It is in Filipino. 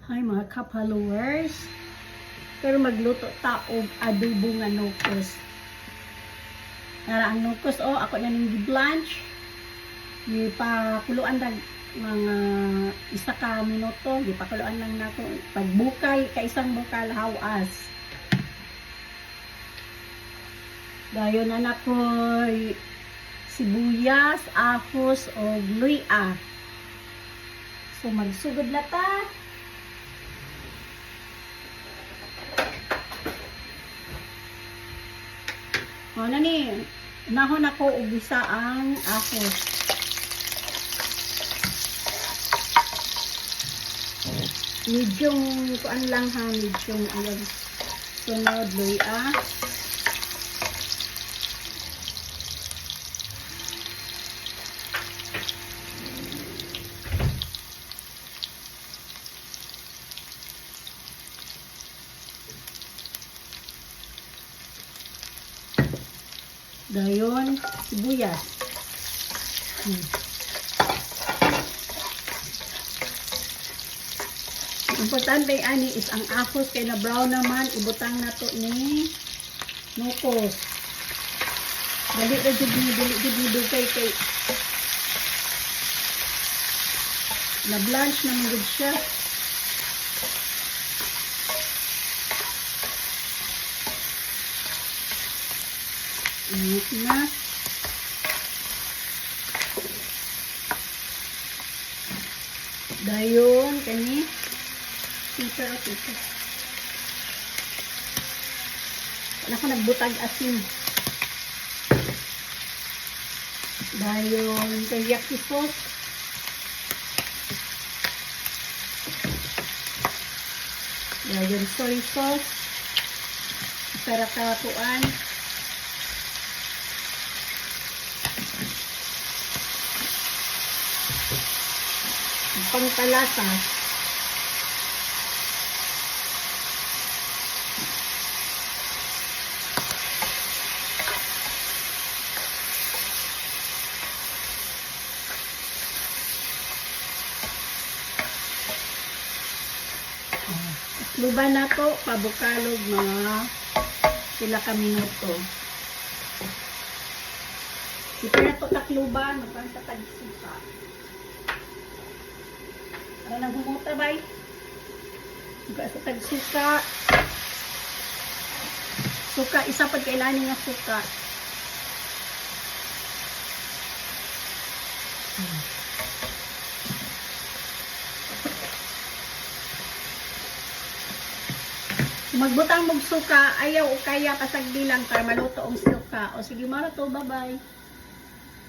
Hi mga ka-followers. Pero magluto ta og adobo nga nukos. Nara ang nukos ako na ning gi-blanch. Gipakuluan dag mga isa ka minuto, gipakuluan lang nako pagbukal ka isang bukal hawas. Dayon na nakoy sibuyas, ahos o luya. So magsugod na ta. Na ni nahon ako og isa ang ahos. Medium kuan lang ha, medium ayan. Sunod luya. Dayon sibuyas. Importante ani is ang ahos kay na brown naman ibutang nato ni nukos. Dali ra jud ni kay na blanch na gud siya. Init na. Dayon kani pita. Wala ko nagbutag asin. Dayon teriyaki sauce. Dayon soy sauce. Para katuan. Pangkalasa. Luban na to, pabukalog mga sila ka minuto. Ito na to takluban, magpantagsuka. Ano nang humuta bay? Sa tagsuka. Suka, isa pag kailangan nga suka. Magbutang mong suka, ayaw o kaya pasagdi lang para maluto ang suka. O sige, mara to, bye-bye.